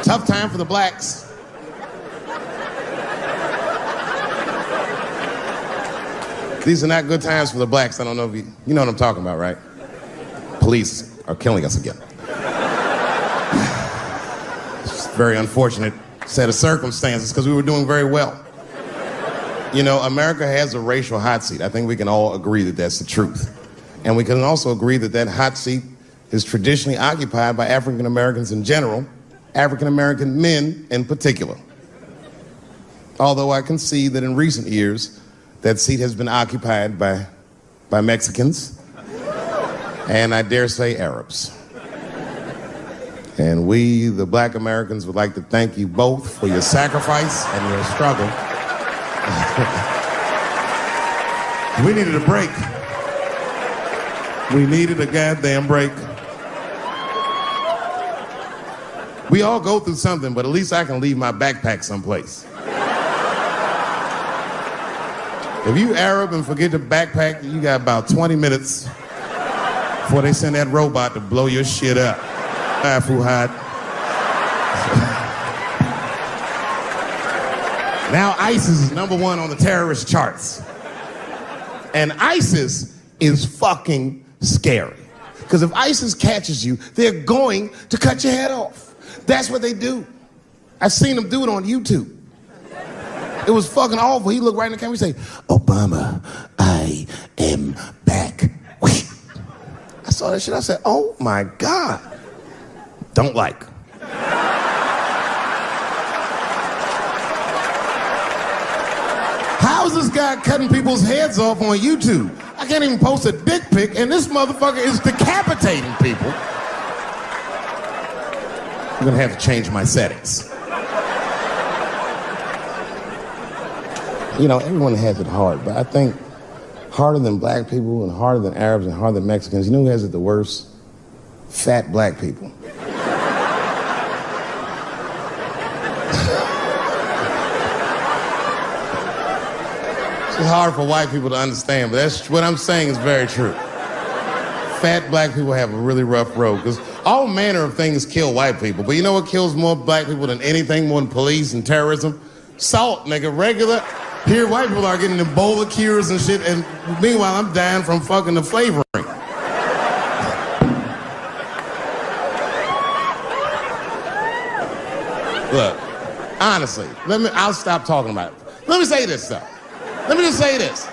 Tough time for the blacks. These are not good times for the blacks. I don't know if you know what I'm talking about, right? Police are killing us again. It's a very unfortunate set of circumstances because we were doing very well. You know, America has a racial hot seat. I think we can all agree that that's the truth. And we can also agree that that hot seat is traditionally occupied by African Americans in general, African American men in particular. Although I can see that in recent years, that seat has been occupied by Mexicans, and I dare say Arabs. And we, the black Americans, would like to thank you both for your sacrifice and your struggle. We needed a break. We needed a goddamn break. We all go through something, but at least I can leave my backpack someplace. If you Arab and forget the backpack, you got about 20 minutes before they send that robot to blow your shit up. Fuhad. Now ISIS is #1 on the terrorist charts. And ISIS is fucking scary. Because if ISIS catches you, they're going to cut your head off. That's what they do. I've seen them do it on YouTube. It was fucking awful. He looked right in the camera and say, "Obama, I am back." I saw that shit. I said, oh my God. Don't like. How is this guy cutting people's heads off on YouTube? I can't even post a dick pic, and this motherfucker is decapitating people. I'm gonna have to change my settings. You know, everyone has it hard, but I think harder than black people and harder than Arabs and harder than Mexicans, you know who has it the worst? Fat black people. It's hard for white people to understand, but that's what I'm saying is very true. Fat black people have a really rough road, because all manner of things kill white people, but you know what kills more black people than anything, more than police and terrorism? Salt, nigga, regular. Here, white people are getting Ebola cures and shit, and meanwhile, I'm dying from fucking the flavoring. Look, honestly, I'll stop talking about it. Let me say this, though. Let me just say this.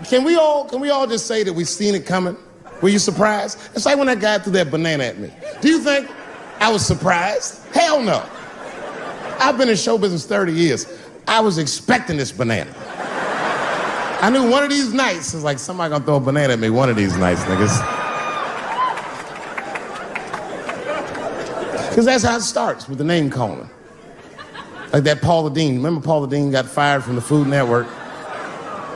Can we all just say that we've seen it coming? Were you surprised? It's like when that guy threw that banana at me. Do you think I was surprised? Hell no. I've been in show business 30 years. I was expecting this banana. I knew one of these nights, it's like somebody gonna throw a banana at me one of these nights, niggas. Because that's how it starts, with the name calling. Like that Paula Deen. Remember Paula Deen got fired from the Food Network?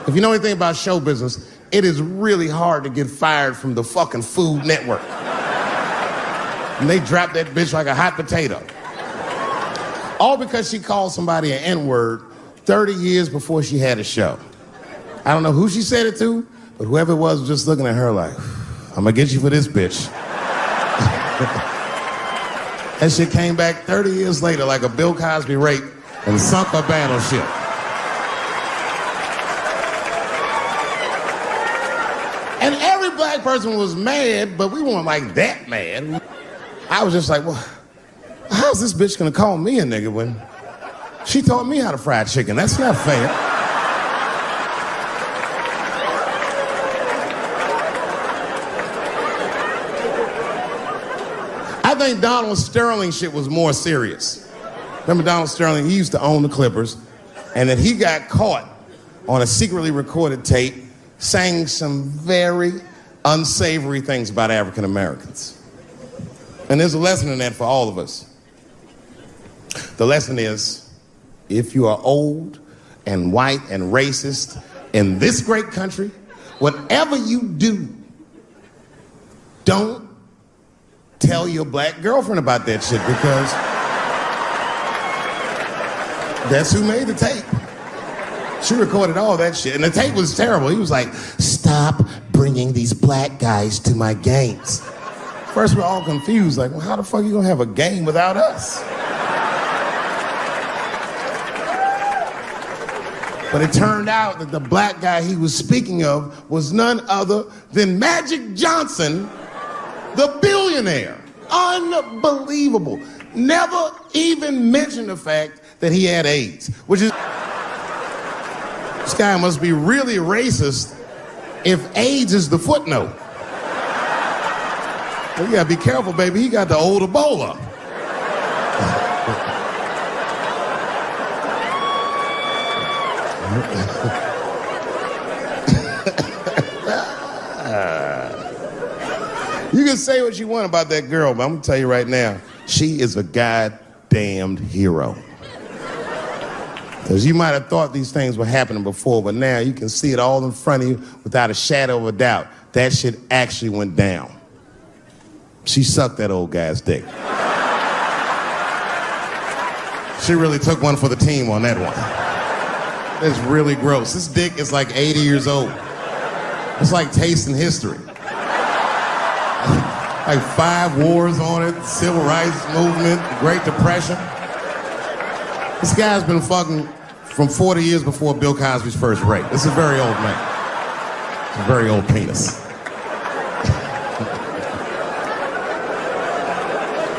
If you know anything about show business, it is really hard to get fired from the fucking Food Network. And they dropped that bitch like a hot potato. All because she called somebody an N-word 30 years before she had a show. I don't know who she said it to, but whoever it was just looking at her like, I'm gonna get you for this bitch. That shit came back 30 years later like a Bill Cosby rape and sunk her battleship. And every black person was mad, but we weren't like that mad. I was just like, well, how's this bitch gonna call me a nigga when she taught me how to fry chicken? That's not fair. I think Donald Sterling shit was more serious. Remember Donald Sterling? He used to own the Clippers, and that he got caught on a secretly recorded tape saying some very unsavory things about African Americans. And there's a lesson in that for all of us. The lesson is, if you are old and white and racist in this great country, whatever you do, don't tell your black girlfriend about that shit, because that's who made the tape. She recorded all that shit, and the tape was terrible. He was like, stop bringing these black guys to my games. First, we're all confused, like, well, how the fuck are you gonna have a game without us? But it turned out that the black guy he was speaking of was none other than Magic Johnson, the billionaire. Unbelievable. Never even mentioned the fact that he had AIDS, which is... This guy must be really racist if AIDS is the footnote. Well, you gotta be careful, baby. He got the old Ebola. You can say what you want about that girl, but I'm gonna tell you right now, she is a goddamned hero. Because you might have thought these things were happening before, but now you can see it all in front of you without a shadow of a doubt. That shit actually went down. She sucked that old guy's dick. She really took one for the team on that one. It's really gross. This dick is like 80 years old. It's like tasting history. Like 5 wars on it, Civil Rights Movement, Great Depression. This guy's been fucking from 40 years before Bill Cosby's first rape. This is a very old man. It's a very old penis.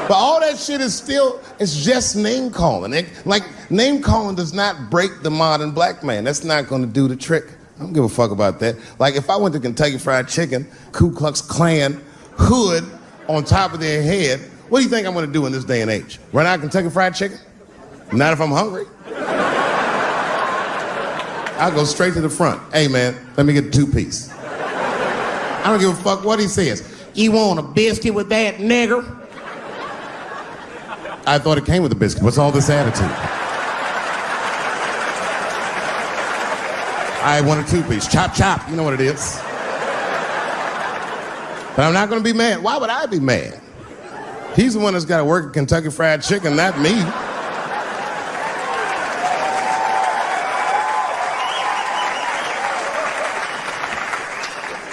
But all that shit is still, it's just name calling. Like, name calling does not break the modern black man. That's not gonna do the trick. I don't give a fuck about that. Like, if I went to Kentucky Fried Chicken, Ku Klux Klan, hood on top of their head, what do you think I'm gonna do in this day and age? Run out Kentucky Fried Chicken? Not if I'm hungry. I'll go straight to the front. Hey, man, let me get a 2-piece. I don't give a fuck what he says. You want a biscuit with that, nigger? I thought it came with a biscuit. What's all this attitude? I want a 2-piece. Chop, chop. You know what it is. But I'm not going to be mad. Why would I be mad? He's the one that's got to work at Kentucky Fried Chicken, not me.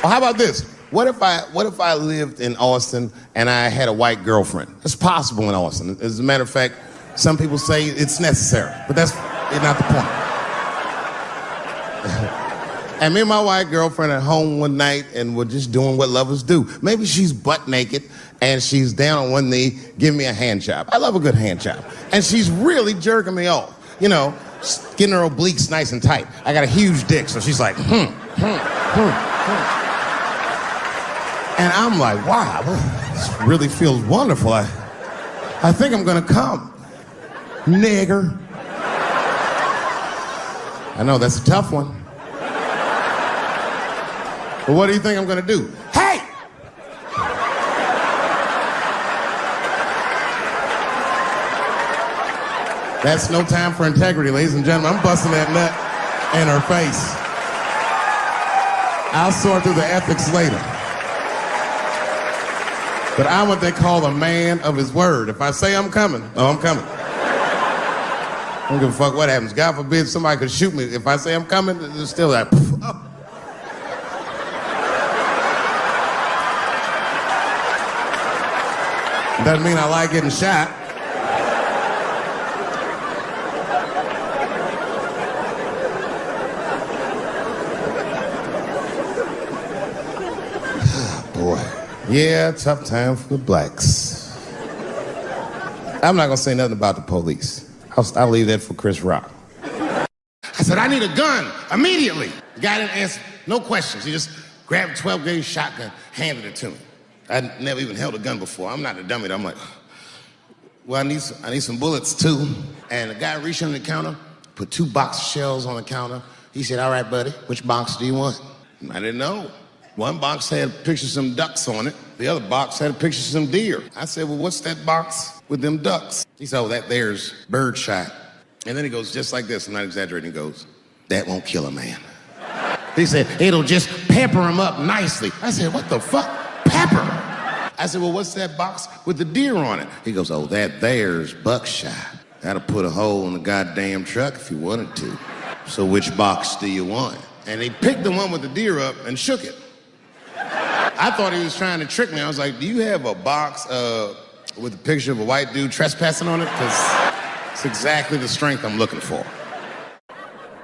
Well, how about this? What if I lived in Austin and I had a white girlfriend? It's possible in Austin. As a matter of fact, some people say it's necessary, but that's not the point. And me and my white girlfriend at home one night and we're just doing what lovers do. Maybe she's butt naked and she's down on one knee giving me a hand job. I love a good hand job. And she's really jerking me off. You know, getting her obliques nice and tight. I got a huge dick, so she's like, And I'm like, wow, this really feels wonderful. I think I'm gonna come. Nigger. I know, that's a tough one. But what do you think I'm gonna do? Hey! That's no time for integrity, ladies and gentlemen. I'm busting that nut in her face. I'll sort through the ethics later. But I'm what they call a man of his word. If I say I'm coming, I'm coming. I don't give a fuck what happens. God forbid somebody could shoot me. If I say I'm coming, it's still like, oh. Doesn't mean I like getting shot. Boy. Yeah, tough time for the blacks. I'm not gonna say nothing about the police. I'll leave that for Chris Rock. I said, I need a gun immediately. The guy didn't answer, no questions. He just grabbed a 12-gauge shotgun, handed it to me. I'd never even held a gun before. I'm not a dummy. I'm like, well, I need some bullets too. And the guy reached under the counter, put 2 box shells on the counter. He said, all right, buddy, which box do you want? I didn't know. One box had pictures of some ducks on it. The other box had pictures of some deer. I said, well, what's that box with them ducks? He said, oh, that there's birdshot. And then he goes just like this, I'm not exaggerating, he goes, that won't kill a man. He said, it'll just pepper him up nicely. I said, what the fuck? Pepper? I said, well, what's that box with the deer on it? He goes, oh, that there's buckshot. That'll put a hole in the goddamn truck if you wanted to. So which box do you want? And he picked the one with the deer up and shook it. I thought he was trying to trick me. I was like, do you have a box with a picture of a white dude trespassing on it? Because it's exactly the strength I'm looking for.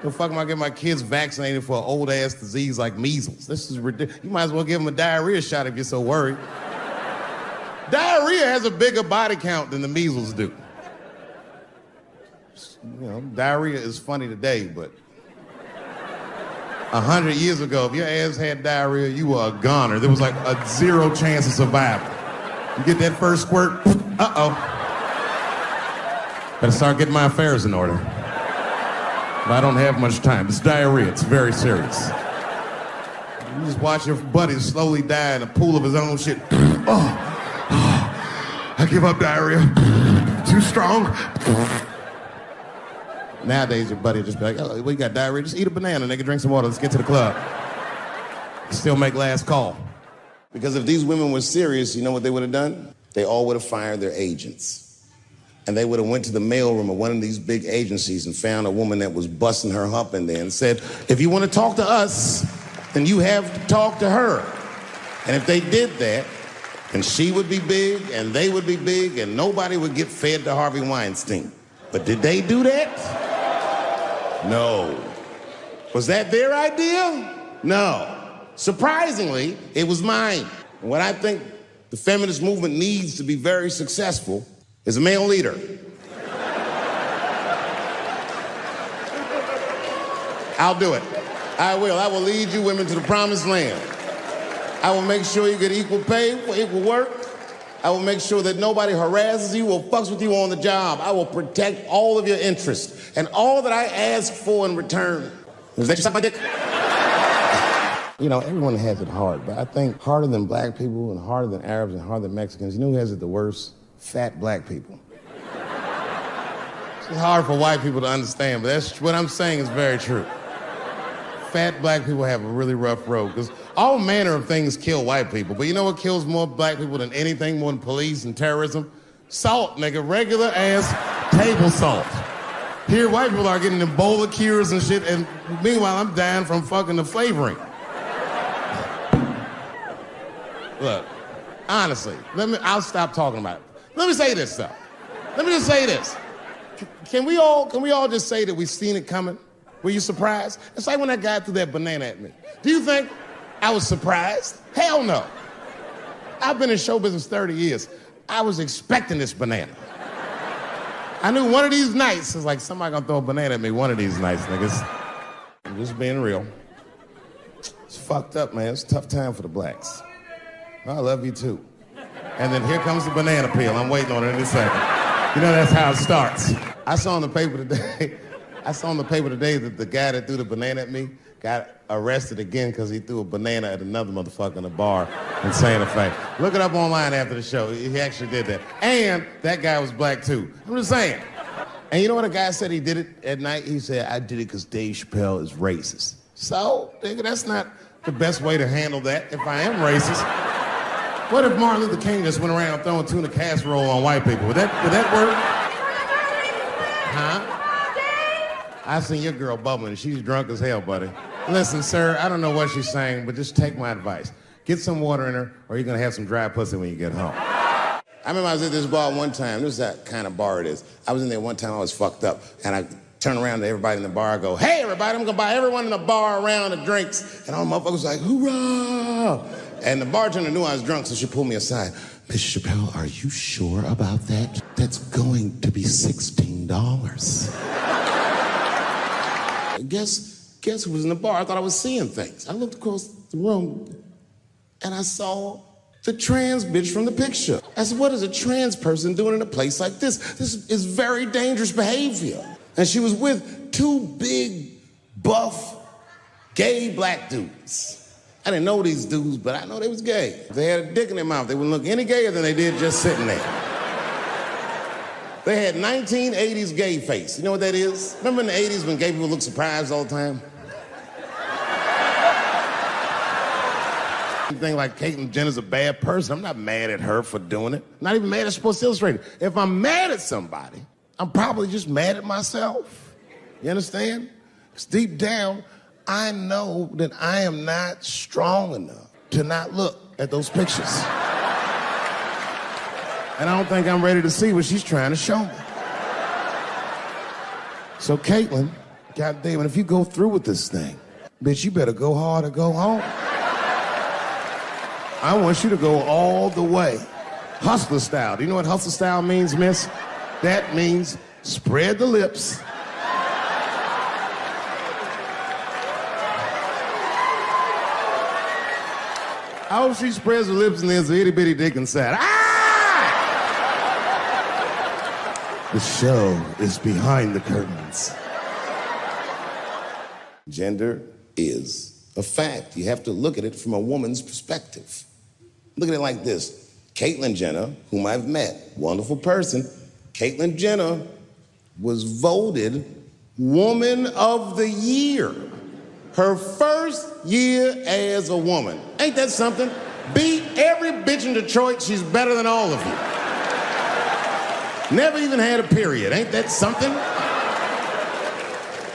The fuck am I getting my kids vaccinated for an old-ass disease like measles? This is ridiculous. You might as well give them a diarrhea shot if you're so worried. Diarrhea has a bigger body count than the measles do. You know, diarrhea is funny today, but 100 years ago, if your ass had diarrhea, you were a goner. There was like a 0 chance of survival. You get that first squirt, uh-oh. Better start getting my affairs in order. But I don't have much time. It's diarrhea. It's very serious. You just watch your buddy slowly die in a pool of his own shit. I give up diarrhea. Too strong. Nowadays, your buddy just be like, oh, we got diarrhea. Just eat a banana, nigga. Drink some water. Let's get to the club. Still make last call. Because if these women were serious, you know what they would have done? They all would have fired their agents. And they would have went to the mailroom of one of these big agencies and found a woman that was busting her hump in there and said, if you want to talk to us, then you have to talk to her. And if they did that, then she would be big and they would be big and nobody would get fed to Harvey Weinstein. But did they do that? No. Was that their idea? No. Surprisingly, it was mine. And what I think the feminist movement needs to be very successful is a male leader. I'll do it. I will. I will lead you women to the promised land. I will make sure you get equal pay for equal work. I will make sure that nobody harasses you or fucks with you on the job. I will protect all of your interests and all that I ask for in return. Is that you suck my dick? You know, everyone has it hard, but I think harder than black people and harder than Arabs and harder than Mexicans, you know who has it the worst? Fat black people. It's hard for white people to understand, but that's what I'm saying is very true. Fat black people have a really rough road, because all manner of things kill white people, but you know what kills more black people than anything, more than police and terrorism? Salt, nigga, regular ass table salt. Here, white people are getting Ebola cures and shit, and meanwhile, I'm dying from fucking the flavoring. Look, honestly, I'll stop talking about it. Let me say this, though. Let me just say this. Can we all just say that we've seen it coming? Were you surprised? It's like when that guy threw that banana at me. Do you think I was surprised? Hell no. I've been in show business 30 years. I was expecting this banana. I knew one of these nights, it's like somebody gonna throw a banana at me one of these nights, niggas. I'm just being real. It's fucked up, man. It's a tough time for the blacks. I love you too. And then here comes the banana peel. I'm waiting on it in a second. You know, that's how it starts. I saw in the paper today that the guy that threw the banana at me got arrested again because he threw a banana at another motherfucker in a bar in Santa Fe. Look it up online after the show. He actually did that. And that guy was black too. I'm just saying. And you know what a guy said he did it at night? He said, I did it because Dave Chappelle is racist. So, nigga, that's not the best way to handle that if I am racist. What if Martin Luther King just went around throwing tuna casserole on white people? Would that work? Huh? I seen your girl bubbling. She's drunk as hell, buddy. Listen, sir, I don't know what she's saying, but just take my advice. Get some water in her, or you're gonna have some dry pussy when you get home. I remember I was at this bar one time. This is that kind of bar it is. I was in there one time, I was fucked up, and I turned around to everybody in the bar, I go, hey, everybody, I'm gonna buy everyone in the bar around the drinks. And all the motherfuckers was like, hoorah! And the bartender knew I was drunk, so she pulled me aside. Mr. Chappelle, are you sure about that? That's going to be $16. Guess who was in the bar? I thought I was seeing things. I looked across the room, and I saw the trans bitch from the picture. I said, what is a trans person doing in a place like this? This is very dangerous behavior. And she was with two big, buff, gay black dudes. I didn't know these dudes, but I know they was gay. If they had a dick in their mouth, they wouldn't look any gayer than they did just sitting there. They had 1980s gay face. You know what that is? Remember in the 80s when gay people looked surprised all the time? You think like Caitlyn Jenner's a bad person. I'm not mad at her for doing it. Not even mad at Sports Illustrated. If I'm mad at somebody, I'm probably just mad at myself. You understand? Because deep down, I know that I am not strong enough to not look at those pictures. And I don't think I'm ready to see what she's trying to show me. So Caitlyn, God damn it, if you go through with this thing, bitch, you better go hard or go home. I want you to go all the way. Hustler style. Do you know what hustler style means, miss? That means spread the lips. I hope she spreads her lips and there's an itty bitty dick inside. Ah! The show is behind the curtains. Gender is a fact. You have to look at it from a woman's perspective. Look at it like this. Caitlyn Jenner, whom I've met, wonderful person, Caitlyn Jenner was voted Woman of the Year. Her first year as a woman. Ain't that something? Beat every bitch in Detroit. She's better than all of you. Never even had a period. Ain't that something?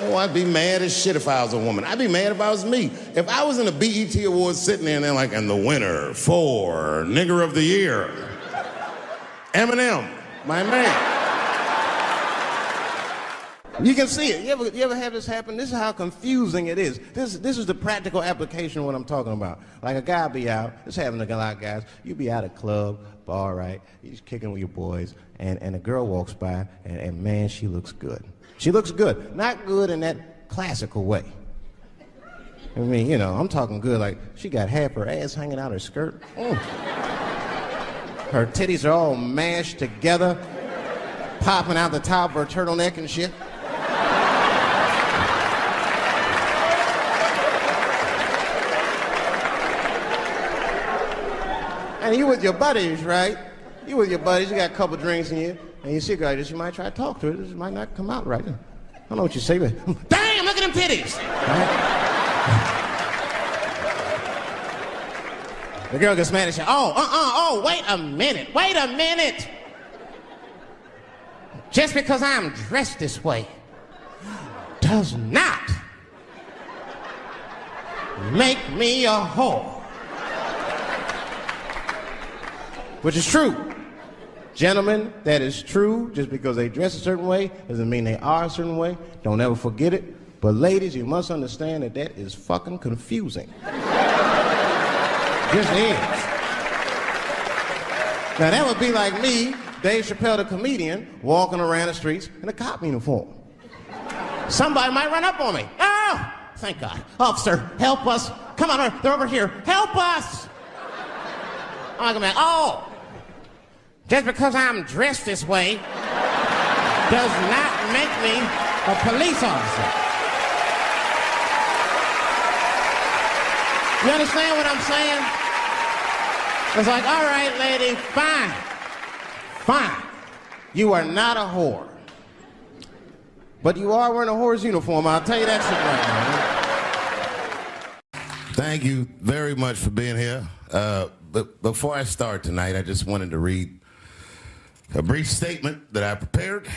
Oh, I'd be mad as shit if I was a woman. I'd be mad if I was me. If I was in a BET Awards sitting there and they're like, and the winner for Nigger of the Year, Eminem, my man. You can see it. You ever have this happen? This is how confusing it is. This is the practical application of what I'm talking about. Like a guy be out, it's happening to a lot of guys. You be at a club, bar, right? You're just kicking with your boys, and a girl walks by, and man, she looks good. She looks good. Not good in that classical way. I mean, you know, I'm talking good like she got half her ass hanging out her skirt. Her titties are all mashed together, popping out the top of her turtleneck and shit. And you with your buddies, right? You with your buddies, you got a couple drinks in you, and you see a girl like this, you might try to talk to her. This might not come out right. I don't know what you say, but damn, look at them titties! Right? The girl gets mad and says, wait a minute. Just because I'm dressed this way does not make me a whore. Which is true. Gentlemen, that is true. Just because they dress a certain way doesn't mean they are a certain way. Don't ever forget it. But ladies, you must understand that that is fucking confusing. Just is. Now that would be like me, Dave Chappelle the comedian, walking around the streets in a cop uniform. Somebody might run up on me. Oh, thank God. Officer, help us. Come on, they're over here. Help us. I'm like, oh, just because I'm dressed this way does not make me a police officer. You understand what I'm saying? It's like, all right, lady, fine. You are not a whore. But you are wearing a whore's uniform, I'll tell you that shit right now. Thank you very much for being here. But before I start tonight, I just wanted to read a brief statement that I prepared.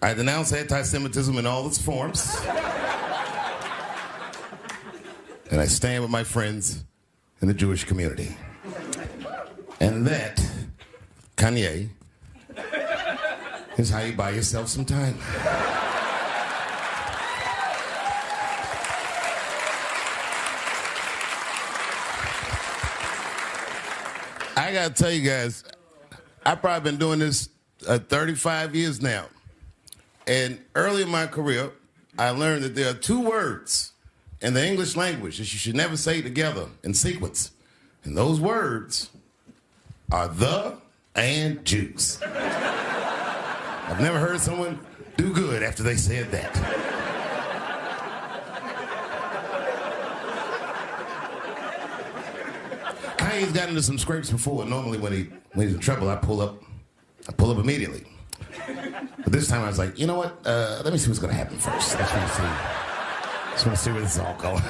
I denounce anti-Semitism in all its forms. And I stand with my friends in the Jewish community. And that, Kanye, is how you buy yourself some time. I gotta tell you guys, I've probably been doing this 35 years now. And early in my career, I learned that there are two words in the English language that you should never say together in sequence. And those words are the and juice. I've never heard someone do good after they said that. Kanye's gotten into some scrapes before. Normally when he's in trouble, I pull up immediately. But this time I was like, you know what? Let me see what's gonna happen first. Let's want to see where this is all going.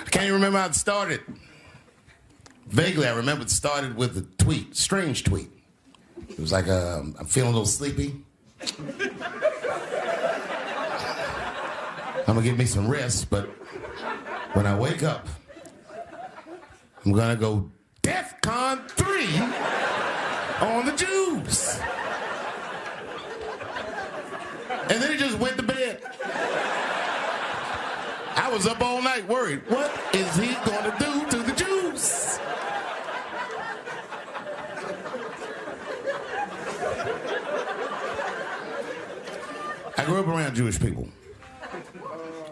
I can't even remember how it started. Vaguely, I remember it started with a tweet, strange tweet. It was like, I'm feeling a little sleepy. I'm gonna give me some rest, but when I wake up, I'm gonna go DEFCON 3 on the Jews. And then he just went to bed. I was up all night worried. What is he going to do to the Jews? I grew up around Jewish people.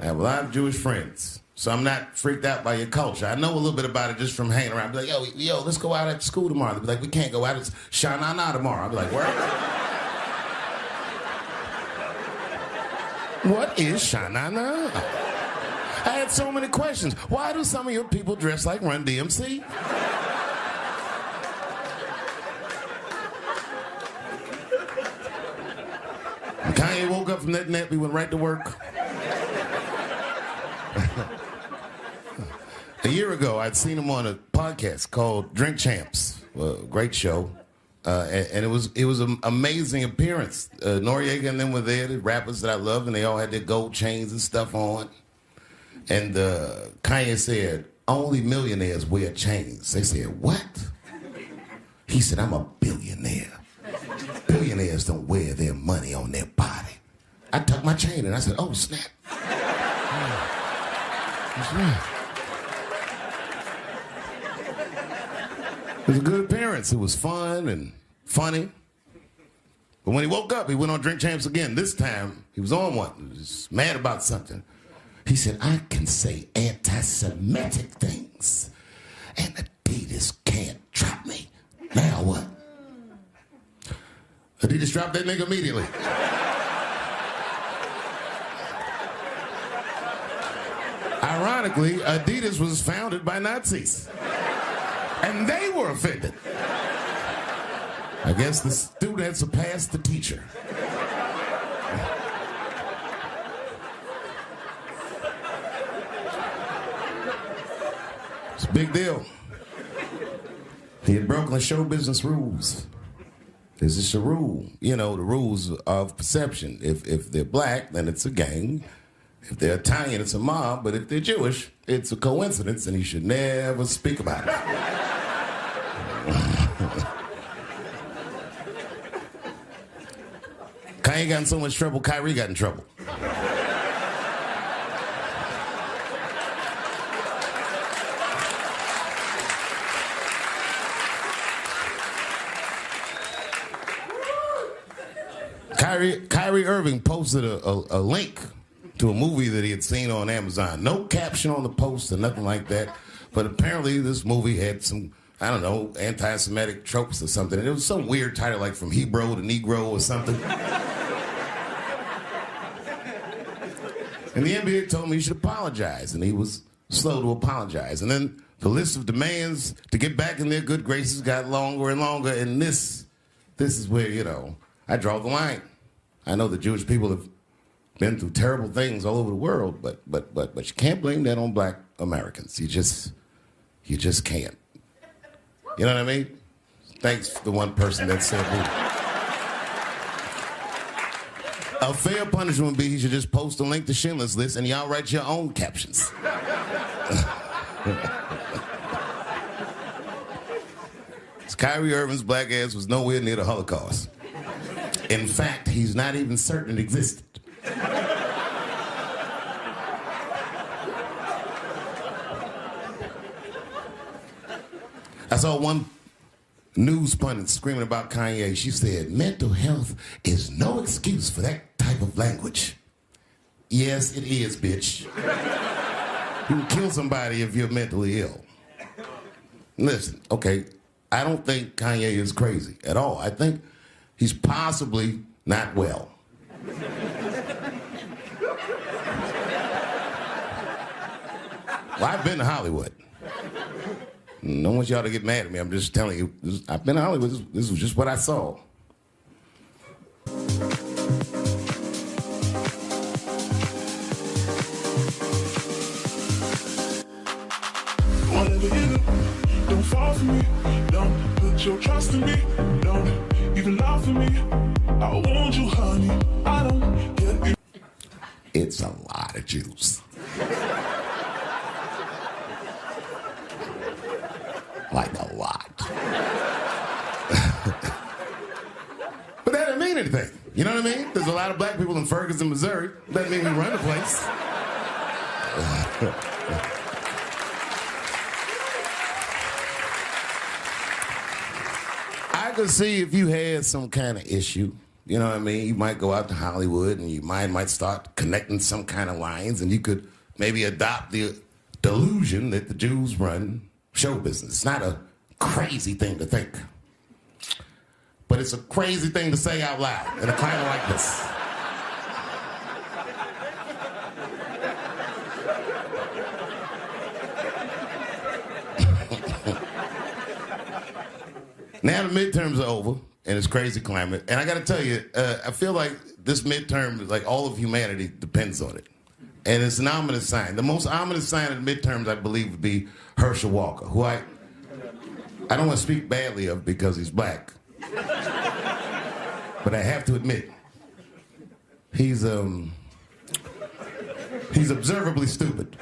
I have a lot of Jewish friends. So I'm not freaked out by your culture. I know a little bit about it just from hanging around. I'll be like, yo, let's go out at school tomorrow. They'll be like, we can't go out. It's Shana Na tomorrow. I'll be like, where? What is Shana Na? I had so many questions. Why do some of your people dress like Run DMC? When Kanye woke up from that nap, he went right to work. A year ago, I'd seen him on a podcast called Drink Champs, a great show, and it was an amazing appearance. Noriega and them were there, the rappers that I love, and they all had their gold chains and stuff on. And Kanye said, only millionaires wear chains. They said, what? He said, I'm a billionaire. Billionaires don't wear their money on their body. I tucked my chain and I said, oh, snap. That's right. It was a good appearance. It was fun and funny. But when he woke up, he went on Drink Champs again. This time, he was on one. He was mad about something. He said, I can say anti-Semitic things, and Adidas can't drop me. Now what? Adidas dropped that nigga immediately. Ironically, Adidas was founded by Nazis. And they were offended. I guess the student had surpassed the teacher. It's a big deal. He had broken the show business rules. There's just a rule. You know, the rules of perception. If they're black, then it's a gang. If they're Italian, it's a mob. But if they're Jewish, it's a coincidence, and you should never speak about it. Kanye got in so much trouble, Kyrie got in trouble. Kyrie Irving posted a link to a movie that he had seen on Amazon. No caption on the post or nothing like that. But apparently this movie had some, I don't know, anti-Semitic tropes or something. And it was some weird title like From Hebrew to Negro or something. And the NBA told me he should apologize. And he was slow to apologize. And then the list of demands to get back in their good graces got longer and longer. And this is where, you know, I draw the line. I know the Jewish people have been through terrible things all over the world, but you can't blame that on black Americans. You just can't. You know what I mean? Thanks to the one person that said that. A fair punishment would be he should just post a link to Schindler's List and y'all write your own captions. Kyrie Irving's black ass was nowhere near the Holocaust. In fact, he's not even certain it existed. I saw one news pundit screaming about Kanye. She said, mental health is no excuse for that type of language. Yes, it is, bitch. You can kill somebody if you're mentally ill. Listen, okay, I don't think Kanye is crazy at all. I think he's possibly not well. Well, I've been to Hollywood. I don't want y'all to get mad at me. I'm just telling you. I've been to Hollywood. This was just what I saw. Whatever you do, don't fall for me. Don't put your trust in me. Don't even lie for me. I want you, honey. I don't get it. It's a lot of juice. Like a lot. anything. You know what I mean? There's a lot of black people in Ferguson, Missouri. Doesn't mean we run the place. I could see if you had some kind of issue, you know what I mean? You might go out to Hollywood and your mind might start connecting some kind of lines, and you could maybe adopt the delusion that the Jews run show business. It's not a crazy thing to think. But it's a crazy thing to say out loud in a climate like this. Now the midterms are over, and it's crazy climate. And I got to tell you, I feel like this midterm, like all of humanity depends on it. And it's an ominous sign. The most ominous sign of the midterms, I believe, would be Herschel Walker, who I don't want to speak badly of because he's black. But I have to admit, he's observably stupid.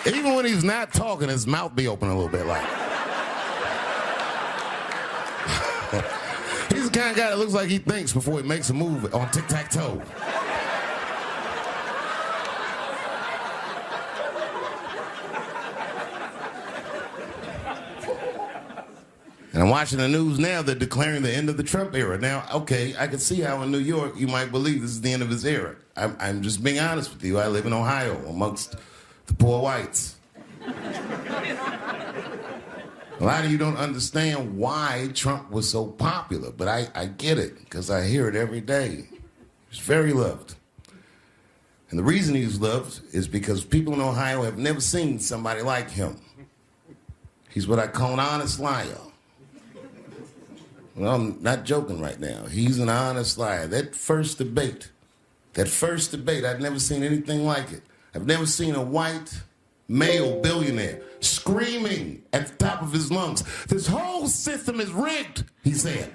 Even when he's not talking, his mouth be open a little bit like. He's the kind of guy that looks like he thinks before he makes a move on tic-tac-toe. And I'm watching the news now, they're declaring the end of the Trump era. Now, okay, I can see how in New York you might believe this is the end of his era. I'm just being honest with you. I live in Ohio amongst the poor whites. A lot of you don't understand why Trump was so popular, but I get it, because I hear it every day. He's very loved. And the reason he's loved is because people in Ohio have never seen somebody like him. He's what I call an honest liar. Well, I'm not joking right now. He's an honest liar. That first debate, I've never seen anything like it. I've never seen a white male billionaire screaming at the top of his lungs, "This whole system is rigged," he said.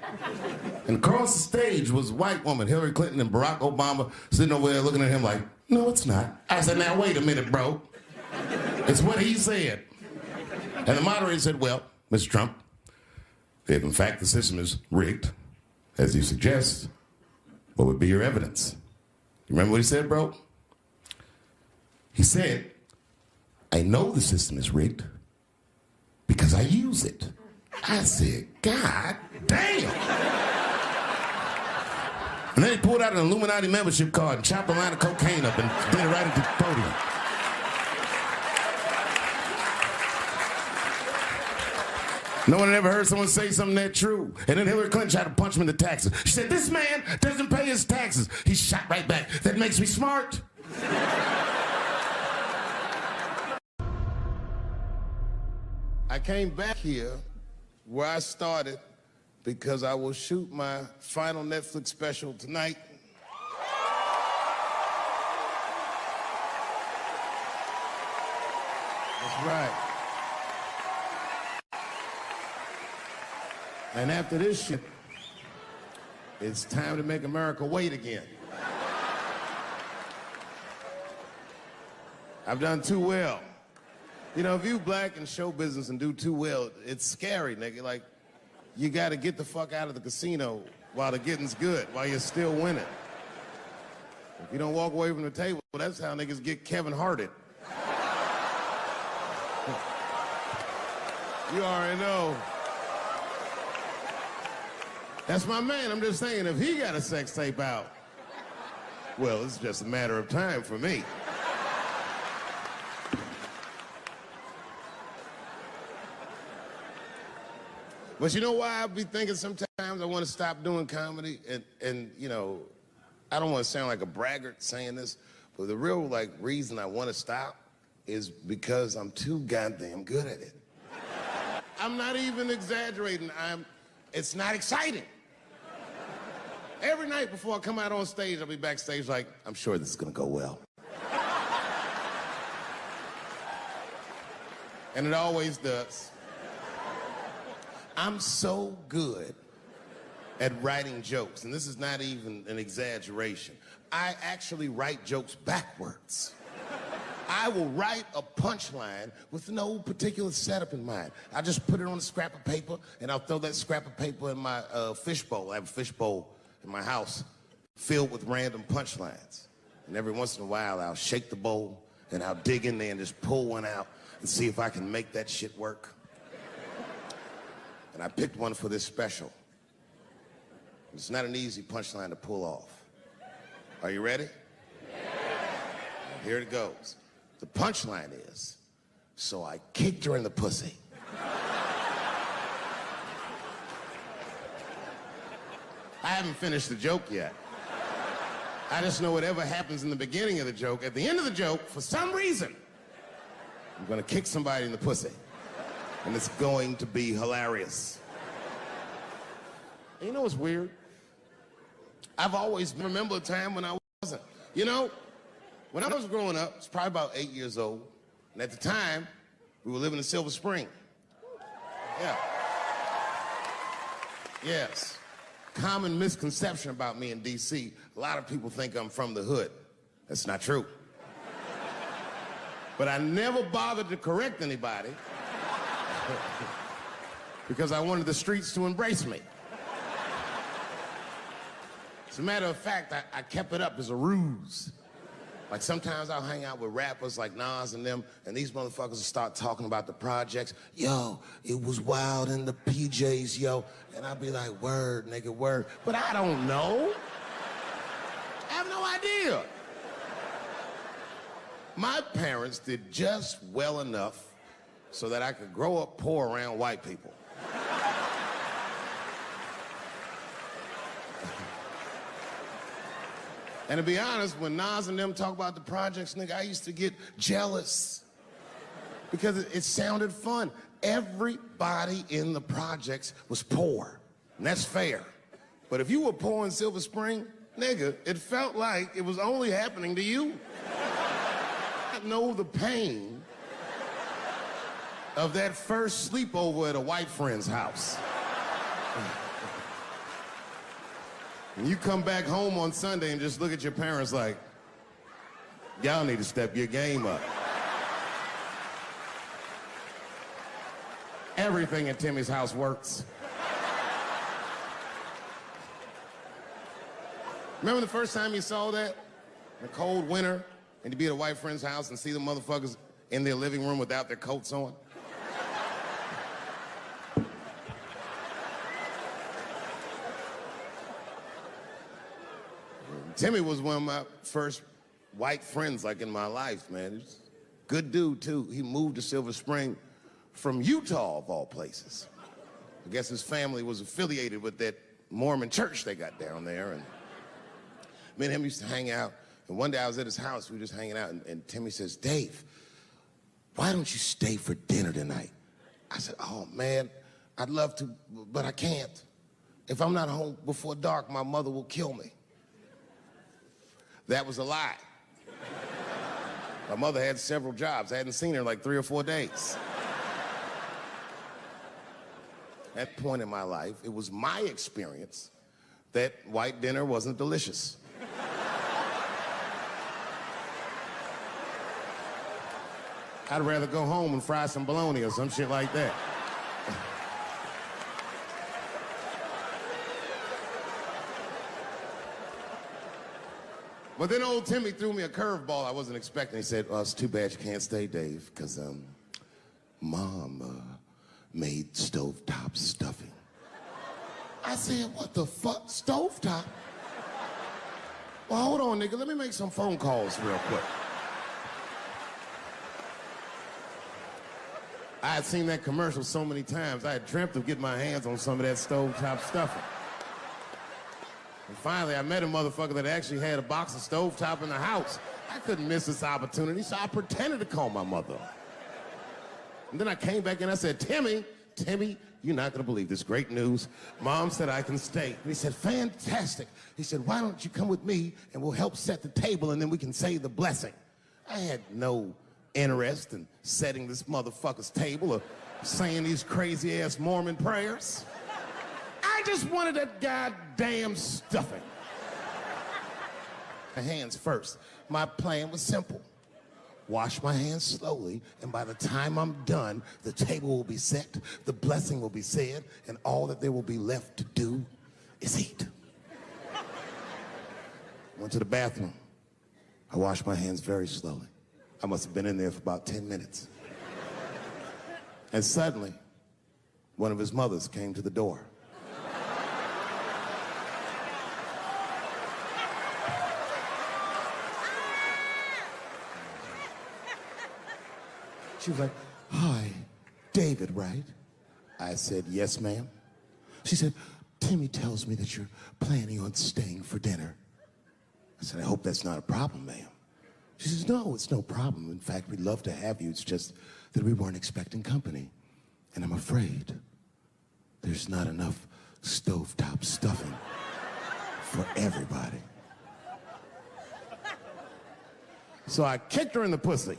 And across the stage was a white woman, Hillary Clinton and Barack Obama, sitting over there looking at him like, "No, it's not." I said, "Now, wait a minute, bro. It's what he said." And the moderator said, "Well, Mr. Trump, if in fact the system is rigged, as you suggest, what would be your evidence?" You remember what he said, bro? He said, "I know the system is rigged because I use it." I said, "God damn." And then he pulled out an Illuminati membership card and chopped a line of cocaine up and did it right at the podium. No one had ever heard someone say something that true. And then Hillary Clinton tried to punch him in the taxes. She said, "This man doesn't pay his taxes." He shot right back. "That makes me smart." I came back here where I started because I will shoot my final Netflix special tonight. That's right. And after this shit, it's time to make America wait again. I've done too well. You know, if you black in show business and do too well, it's scary, nigga. Like, you gotta get the fuck out of the casino while the getting's good, while you're still winning. If you don't walk away from the table, that's how niggas get Kevin Harted. You already know. That's my man. I'm just saying, if he got a sex tape out, well, it's just a matter of time for me. But you know why I be thinking sometimes I want to stop doing comedy? And you know, I don't want to sound like a braggart saying this, but the real, like, reason I want to stop is because I'm too goddamn good at it. I'm not even exaggerating. It's not exciting. Every night before I come out on stage, I'll be backstage like, "I'm sure this is gonna go well." And it always does. I'm so good at writing jokes, and this is not even an exaggeration. I actually write jokes backwards. I will write a punchline with no particular setup in mind. I just put it on a scrap of paper, and I'll throw that scrap of paper in my fishbowl. I have a fishbowl in my house filled with random punchlines. And every once in a while, I'll shake the bowl, and I'll dig in there and just pull one out and see if I can make that shit work. And I picked one for this special. It's not an easy punchline to pull off. Are you ready? Here it goes. The punchline is, so I kicked her in the pussy. I haven't finished the joke yet. I just know whatever happens in the beginning of the joke, at the end of the joke, for some reason, I'm gonna kick somebody in the pussy. And it's going to be hilarious. And you know what's weird? I've always remembered a time when I wasn't. You know, when I was growing up, I was probably about 8 years old, and at the time, we were living in Silver Spring. Yeah. Yes. Common misconception about me in D.C. A lot of people think I'm from the hood. That's not true. But I never bothered to correct anybody because I wanted the streets to embrace me. As a matter of fact, I kept it up as a ruse. Like sometimes I'll hang out with rappers like Nas and them, and these motherfuckers will start talking about the projects. Yo, it was wild in the PJs, yo. And I'll be like, word, nigga, word. But I don't know. I have no idea. My parents did just well enough so that I could grow up poor around white people. And to be honest, when Nas and them talk about the projects, nigga, I used to get jealous because it sounded fun. Everybody in the projects was poor, and that's fair. But if you were poor in Silver Spring, nigga, it felt like it was only happening to you. I know the pain of that first sleepover at a white friend's house. And you come back home on Sunday and just look at your parents like, y'all need to step your game up. Everything at Timmy's house works. Remember the first time you saw that? In a cold winter, and you'd be at a white friend's house and see the motherfuckers in their living room without their coats on? Timmy was one of my first white friends, like, in my life, man. He's a good dude, too. He moved to Silver Spring from Utah, of all places. I guess his family was affiliated with that Mormon church they got down there, and me and him used to hang out. And one day I was at his house, we were just hanging out, and Timmy says, Dave, why don't you stay for dinner tonight? I said, oh, man, I'd love to, but I can't. If I'm not home before dark, my mother will kill me. That was a lie. My mother had several jobs. I hadn't seen her in like 3 or 4 days. At that point in my life, it was my experience that white dinner wasn't delicious. I'd rather go home and fry some bologna or some shit like that. But then old Timmy threw me a curveball I wasn't expecting. He said, it's too bad you can't stay, Dave, because Mom made stovetop stuffing. I said, what the fuck, stovetop? Well, hold on, nigga, let me make some phone calls real quick. I had seen that commercial so many times, I had dreamt of getting my hands on some of that stovetop stuffing. And finally, I met a motherfucker that actually had a box of stovetop in the house. I couldn't miss this opportunity, so I pretended to call my mother. And then I came back and I said, Timmy, you're not gonna believe this great news. Mom said I can stay. And he said, fantastic. He said, why don't you come with me and we'll help set the table and then we can say the blessing. I had no interest in setting this motherfucker's table or saying these crazy ass Mormon prayers. I just wanted that goddamn stuffing. Hands first. My plan was simple. wash my hands slowly, and by the time I'm done, the table will be set, the blessing will be said, and all that there will be left to do is eat. Went to the bathroom. I washed my hands very slowly. I must have been in there for about 10 minutes. And suddenly, one of his mothers came to the door. She was like, "Hi, David, right?" I said, "Yes, ma'am." She said, "Timmy tells me that you're planning on staying for dinner." I said, "I hope that's not a problem, ma'am." She says, "No, it's no problem. In fact, we'd love to have you. It's just that we weren't expecting company. And I'm afraid there's not enough stovetop stuffing for everybody." So I kicked her in the pussy.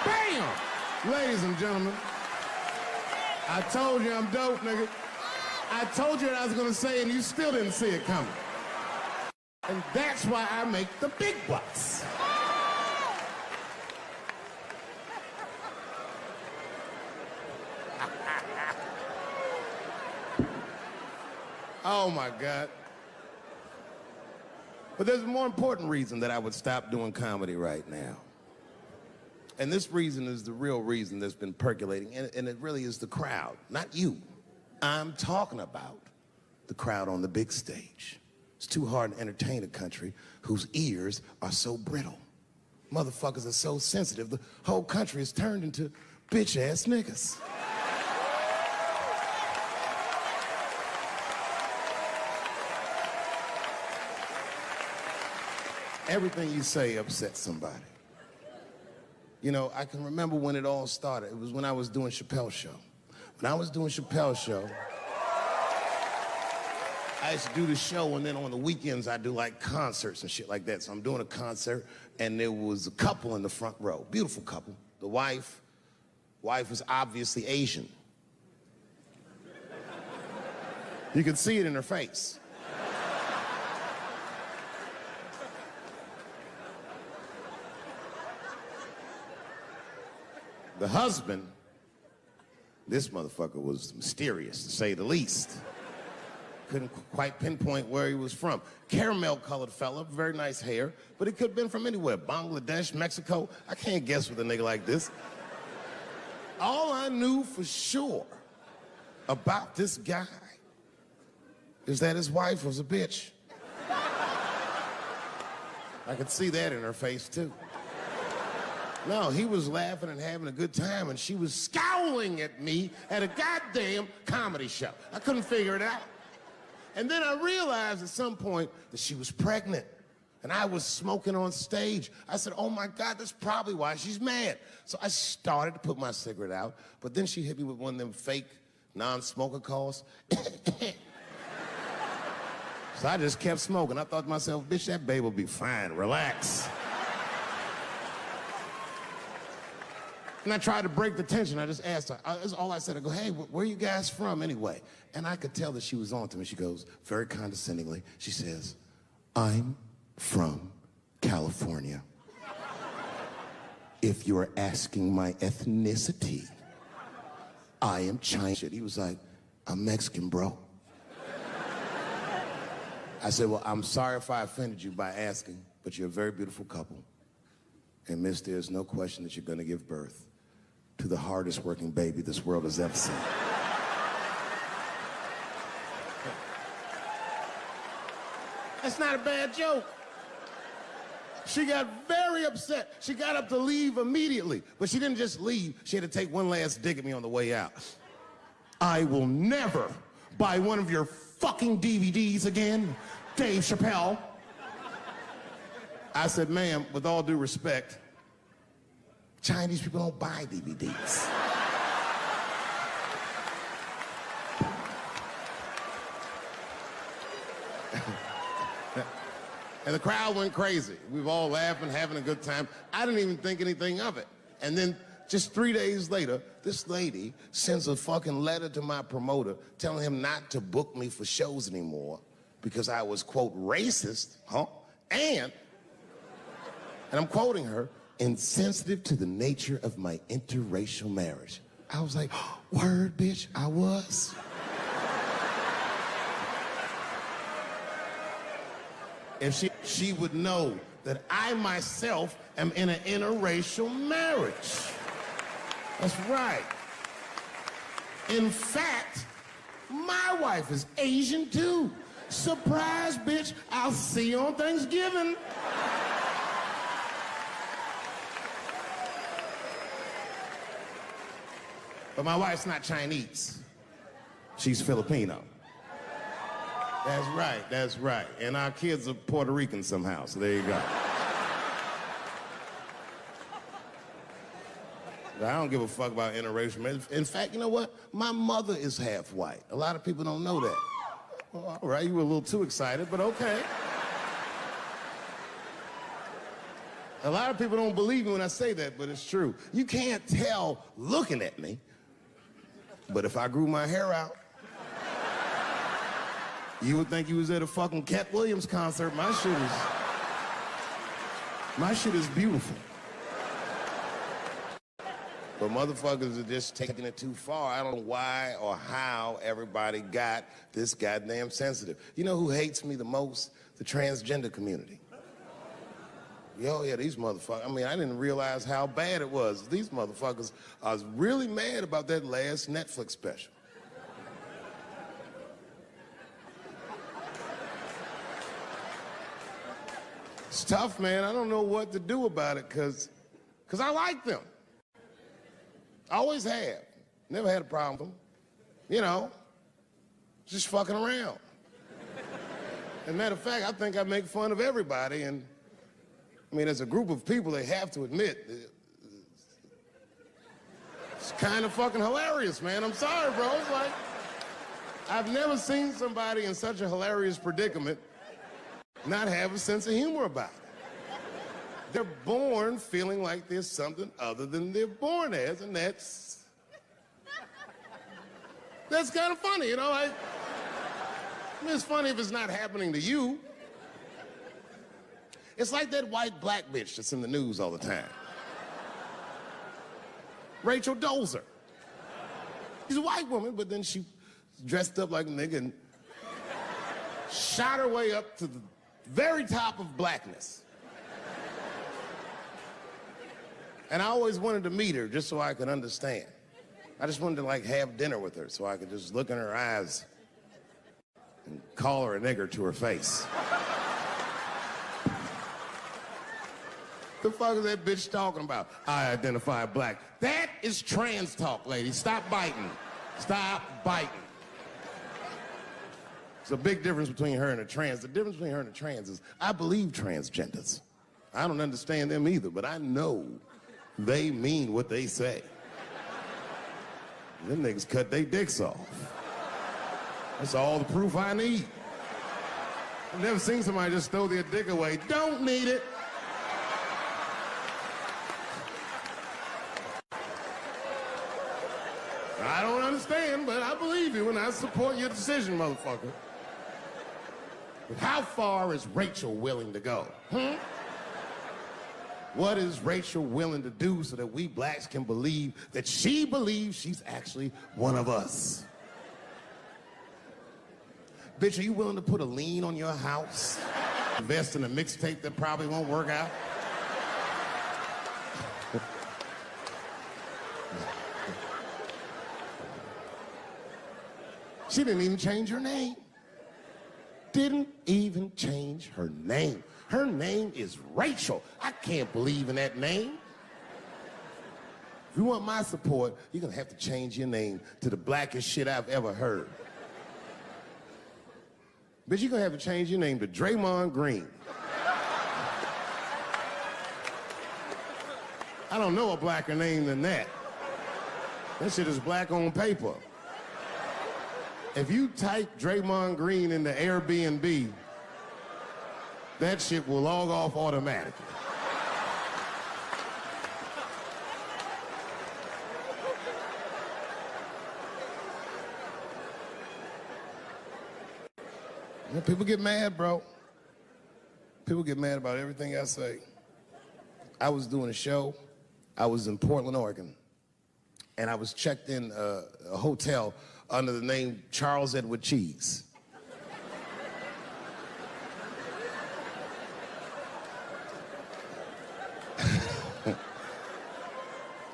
Bam! Ladies and gentlemen, I told you I'm dope, nigga. I told you what I was gonna say and you still didn't see it coming. And that's why I make the big bucks. Oh my God. But there's a more important reason that I would stop doing comedy right now. And this reason is the real reason that's been percolating, and it really is the crowd, not you. I'm talking about the crowd on the big stage. It's too hard to entertain a country whose ears are so brittle. Motherfuckers are so sensitive, the whole country is turned into bitch-ass niggas. Everything you say upsets somebody. You know, I can remember when it all started. It was when I was doing Chappelle's show. When I was doing Chappelle's show, I used to do the show, and then on the weekends I do like concerts and shit like that. So I'm doing a concert, and there was a couple in the front row, beautiful couple. The wife was obviously Asian. You could see it in her face. The husband, this motherfucker was mysterious, to say the least. Couldn't quite pinpoint where he was from. Caramel-colored fella, very nice hair, but he could have been from anywhere. Bangladesh, Mexico. I can't guess with a nigga like this. All I knew for sure about this guy is that his wife was a bitch. I could see that in her face, too. No, he was laughing and having a good time, and she was scowling at me at a goddamn comedy show. I couldn't figure it out. And then I realized at some point that she was pregnant, and I was smoking on stage. I said, "Oh my God, that's probably why she's mad." So I started to put my cigarette out, but then she hit me with one of them fake non-smoker calls. So I just kept smoking. I thought to myself, "Bitch, that babe will be fine, relax." And I tried to break the tension. I just asked her. That's all I said. I go, "Hey, where are you guys from anyway?" And I could tell that she was on to me. She goes, very condescendingly, she says, "I'm from California. If you're asking my ethnicity, I am Chinese." He was like, "I'm Mexican, bro." I said, "Well, I'm sorry if I offended you by asking, but you're a very beautiful couple. And miss, there's no question that you're going to give birth to the hardest working baby this world has ever seen." That's not a bad joke. She got very upset. She got up to leave immediately, but she didn't just leave. She had to take one last dig at me on the way out. "I will never buy one of your fucking DVDs again, Dave Chappelle." I said, "Ma'am, with all due respect, Chinese people don't buy DVDs." And the crowd went crazy. We were all laughing, having a good time. I didn't even think anything of it. And then just 3 days later, this lady sends a fucking letter to my promoter telling him not to book me for shows anymore because I was, quote, racist, and I'm quoting her, insensitive to the nature of my interracial marriage. I was like, word, bitch, I was. If she would know that I myself am in an interracial marriage. That's right. In fact, my wife is Asian too. Surprise, bitch, I'll see you on Thanksgiving. But my wife's not Chinese. She's Filipino. That's right. And our kids are Puerto Rican somehow, so there you go. But I don't give a fuck about interracial marriage. In fact, you know what? My mother is half white. A lot of people don't know that. Well, all right, you were a little too excited, but okay. A lot of people don't believe me when I say that, but it's true. You can't tell looking at me, but if I grew my hair out, you would think you was at a fucking Cat Williams concert. My shit is beautiful. But motherfuckers are just taking it too far. I don't know why or how everybody got this goddamn sensitive. You know who hates me the most? The transgender community. Yo, yeah, these motherfuckers. I mean, I didn't realize how bad it was. These motherfuckers, I was really mad about that last Netflix special. It's tough, man. I don't know what to do about it because I like them. I always have. Never had a problem with them. You know, just fucking around. As a matter of fact, I think I make fun of everybody. And I mean, as a group of people, they have to admit, it's kind of fucking hilarious, man. I'm sorry, bro. It's like, I've never seen somebody in such a hilarious predicament not have a sense of humor about it. They're born feeling like there's something other than they're born as, and that's kind of funny, you know? I mean, it's funny if it's not happening to you. It's like that white black bitch that's in the news all the time. Rachel Dolezal. She's a white woman, but then she dressed up like a nigga and shot her way up to the very top of blackness. And I always wanted to meet her just so I could understand. I just wanted to like have dinner with her so I could just look in her eyes and call her a nigger to her face. The fuck is that bitch talking about? I identify black. That is trans talk, lady. Stop biting. Stop biting. There's a big difference between her and a trans. The difference between her and a trans is I believe transgenders. I don't understand them either, but I know they mean what they say. Them niggas cut their dicks off. That's all the proof I need. I've never seen somebody just throw their dick away. Don't need it. I don't understand, but I believe you and I support your decision, motherfucker. But how far is Rachel willing to go? What is Rachel willing to do so that we blacks can believe that she believes she's actually one of us? Bitch, are you willing to put a lien on your house? Invest in a mixtape that probably won't work out? She didn't even change her name. Didn't even change her name. Her name is Rachel. I can't believe in that name. If you want my support, you're gonna have to change your name to the blackest shit I've ever heard. Bitch, you're gonna have to change your name to Draymond Green. I don't know a blacker name than that. That shit is black on paper. If you type Draymond Green into Airbnb, that shit will log off automatically. People get mad, bro. People get mad about everything I say. I was doing a show. I was in Portland, Oregon, and I was checked in a hotel under the name Charles Edward Cheese.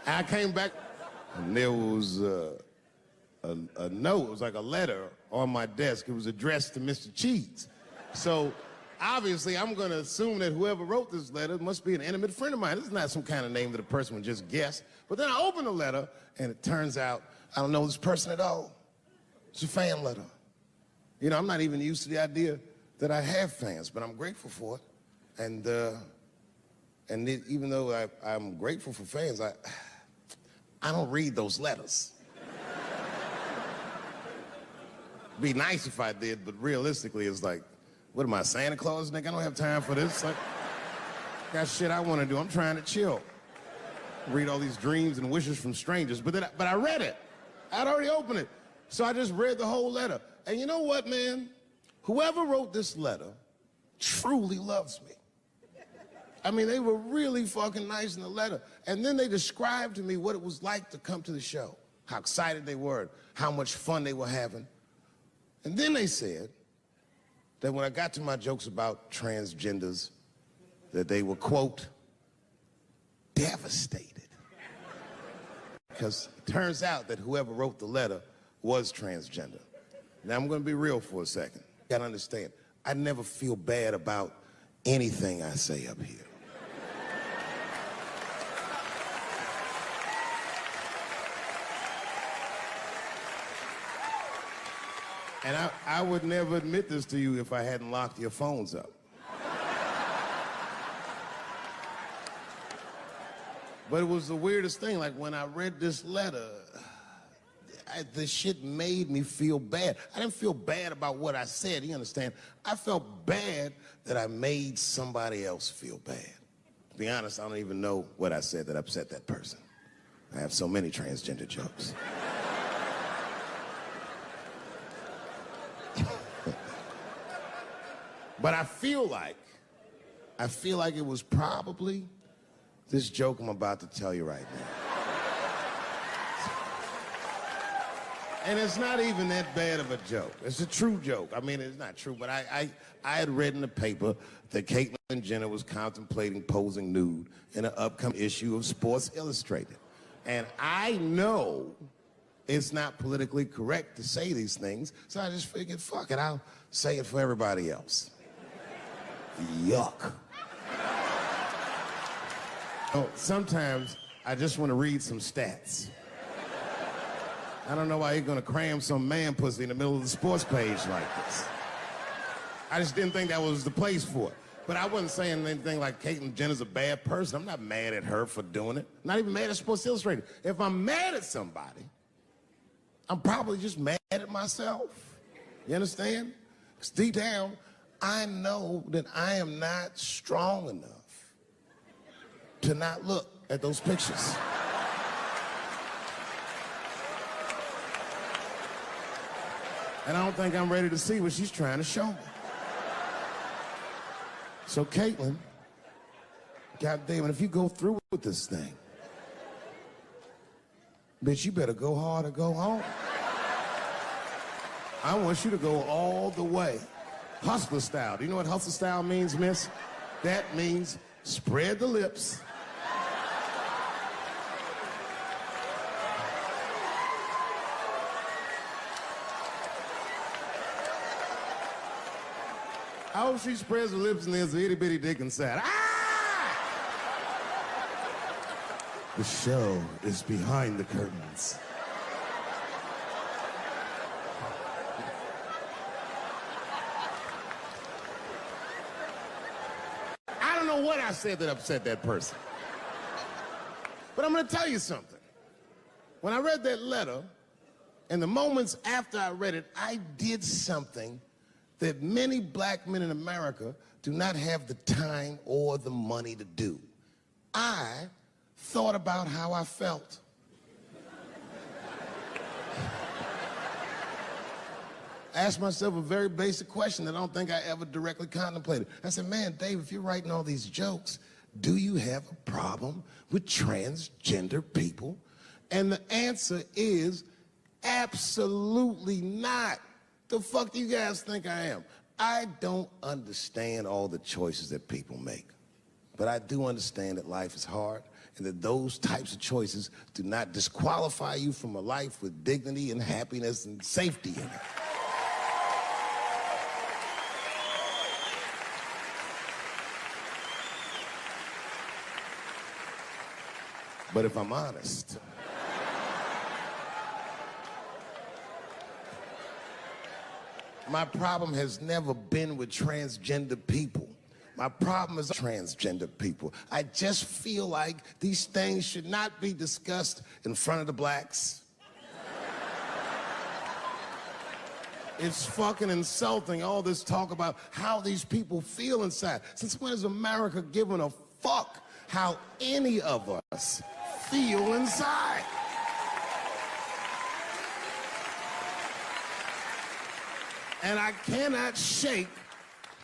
I came back, and there was a note. It was like a letter on my desk. It was addressed to Mr. Cheese. So obviously, I'm going to assume that whoever wrote this letter must be an intimate friend of mine. This is not some kind of name that a person would just guess. But then I open the letter, and it turns out I don't know this person at all. It's a fan letter. You know, I'm not even used to the idea that I have fans, but I'm grateful for it. And even though I'm grateful for fans, I don't read those letters. Be nice if I did, but realistically, it's like, what am I, Santa Claus, nigga? I don't have time for this. Like, got shit I want to do. I'm trying to chill. Read all these dreams and wishes from strangers. But I read it. I'd already opened it. So I just read the whole letter. And you know what, man? Whoever wrote this letter truly loves me. I mean, they were really fucking nice in the letter. And then they described to me what it was like to come to the show, how excited they were, how much fun they were having. And then they said that when I got to my jokes about transgenders, that they were, quote, devastated. Because it turns out that whoever wrote the letter was transgender. Now, I'm going to be real for a second. You got to understand, I never feel bad about anything I say up here. And I would never admit this to you if I hadn't locked your phones up. But it was the weirdest thing. Like, when I read this letter, the shit made me feel bad. I didn't feel bad about what I said, you understand? I felt bad that I made somebody else feel bad. To be honest, I don't even know what I said that upset that person. I have so many transgender jokes. But I feel like it was probably this joke I'm about to tell you right now. And it's not even that bad of a joke. It's a true joke. I mean, it's not true, but I had read in the paper that Caitlyn Jenner was contemplating posing nude in an upcoming issue of Sports Illustrated. And I know it's not politically correct to say these things, so I just figured, fuck it, I'll say it for everybody else. Yuck. Oh, sometimes I just want to read some stats. I don't know why you're gonna cram some man pussy in the middle of the sports page like this. I just didn't think that was the place for it. But I wasn't saying anything like Caitlyn Jenner's a bad person. I'm not mad at her for doing it. Not even mad at Sports Illustrated. If I'm mad at somebody, I'm probably just mad at myself. You understand? Because deep down, I know that I am not strong enough to not look at those pictures. And I don't think I'm ready to see what she's trying to show me. So Caitlyn, goddamn it, if you go through with this thing, bitch, you better go hard or go home. I want you to go all the way. Hustler style. Do you know what hustler style means, miss? That means spread the lips. I hope she spreads her lips and there's an itty bitty dick inside. Ah! The show is behind the curtains. I don't know what I said that upset that person. But I'm gonna tell you something. When I read that letter, and the moments after I read it, I did something that many black men in America do not have the time or the money to do. I thought about how I felt. I asked myself a very basic question that I don't think I ever directly contemplated. I said, man, Dave, if you're writing all these jokes, do you have a problem with transgender people? And the answer is absolutely not. The fuck do you guys think I am? I don't understand all the choices that people make. But I do understand that life is hard and that those types of choices do not disqualify you from a life with dignity and happiness and safety in it. But if I'm honest, my problem has never been with transgender people. My problem is transgender people. I just feel like these things should not be discussed in front of the blacks. It's fucking insulting, all this talk about how these people feel inside. Since when has America given a fuck how any of us feel inside? And I cannot shake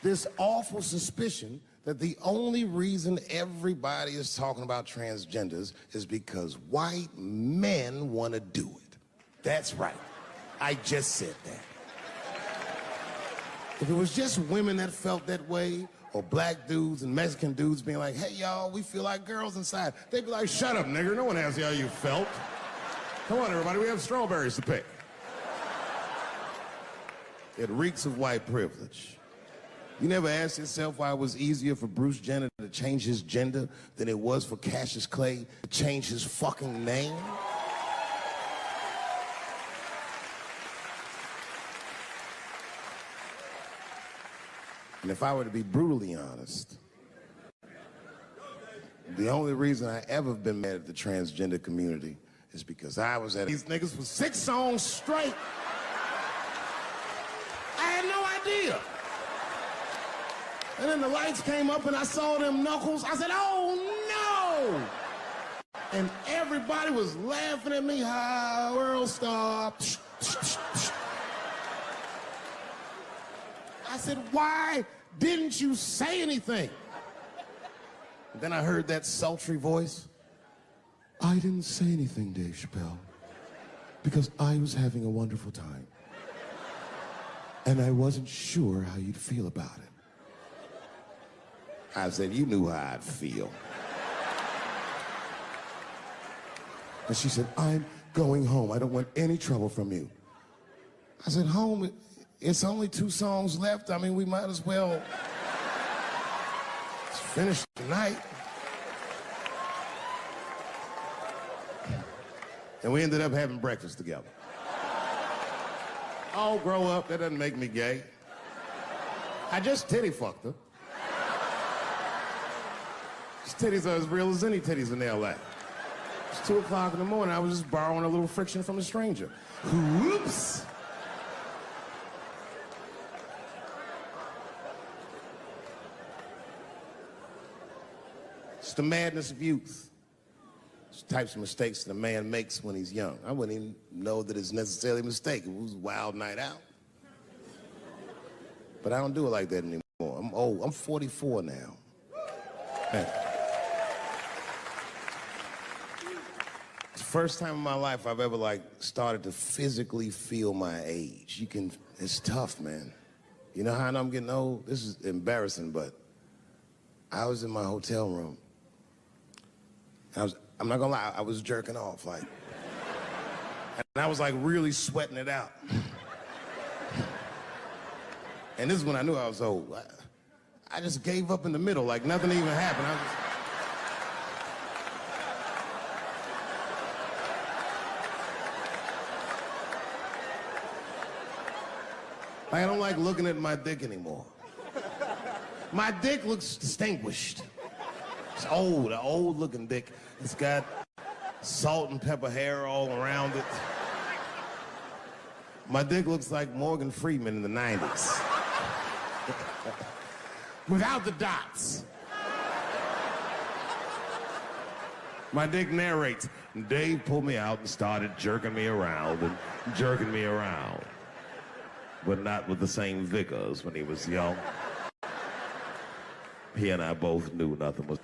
this awful suspicion that the only reason everybody is talking about transgenders is because white men want to do it. That's right. I just said that. If it was just women that felt that way, or black dudes and Mexican dudes being like, hey, y'all, we feel like girls inside, they'd be like, shut up, nigger, no one asked you how you felt. Come on, everybody, we have strawberries to pick. It reeks of white privilege. You never asked yourself why it was easier for Bruce Jenner to change his gender than it was for Cassius Clay to change his fucking name? And if I were to be brutally honest, the only reason I ever been mad at the transgender community is because I was at these niggas for 6 songs straight. I had no idea. And then the lights came up and I saw them knuckles. I said, oh no! And everybody was laughing at me. Hi, world star. I said, why didn't you say anything? And then I heard that sultry voice. I didn't say anything, Dave Chappelle, because I was having a wonderful time. And I wasn't sure how you'd feel about it. I said, you knew how I'd feel. And she said, I'm going home. I don't want any trouble from you. I said, home? It's only 2 songs left. I mean, we might as well finish tonight. And we ended up having breakfast together. Oh, grow up. That doesn't make me gay. I just titty fucked her. These titties are as real as any titties in L.A. It's 2 o'clock in the morning. I was just borrowing a little friction from a stranger. Whoops. It's the madness of youth. It's the types of mistakes that a man makes when he's young. I wouldn't even know that it's necessarily a mistake. It was a wild night out. But I don't do it like that anymore. I'm old. I'm 44 now. Man. It's the first time in my life I've ever, started to physically feel my age. It's tough, man. You know how I know I'm getting old? This is embarrassing, but I was in my hotel room. I'm not gonna lie, I was jerking off, and I was really sweating it out. And this is when I knew I was old. I just gave up in the middle, like nothing even happened. I don't like looking at my dick anymore. My dick looks distinguished. It's old, an old-looking dick. It's got salt and pepper hair all around it. My dick looks like Morgan Freeman in the 90s. Without the dots. My dick narrates. Dave pulled me out and started jerking me around and jerking me around. But not with the same vigor as when he was young. He and I both knew nothing was...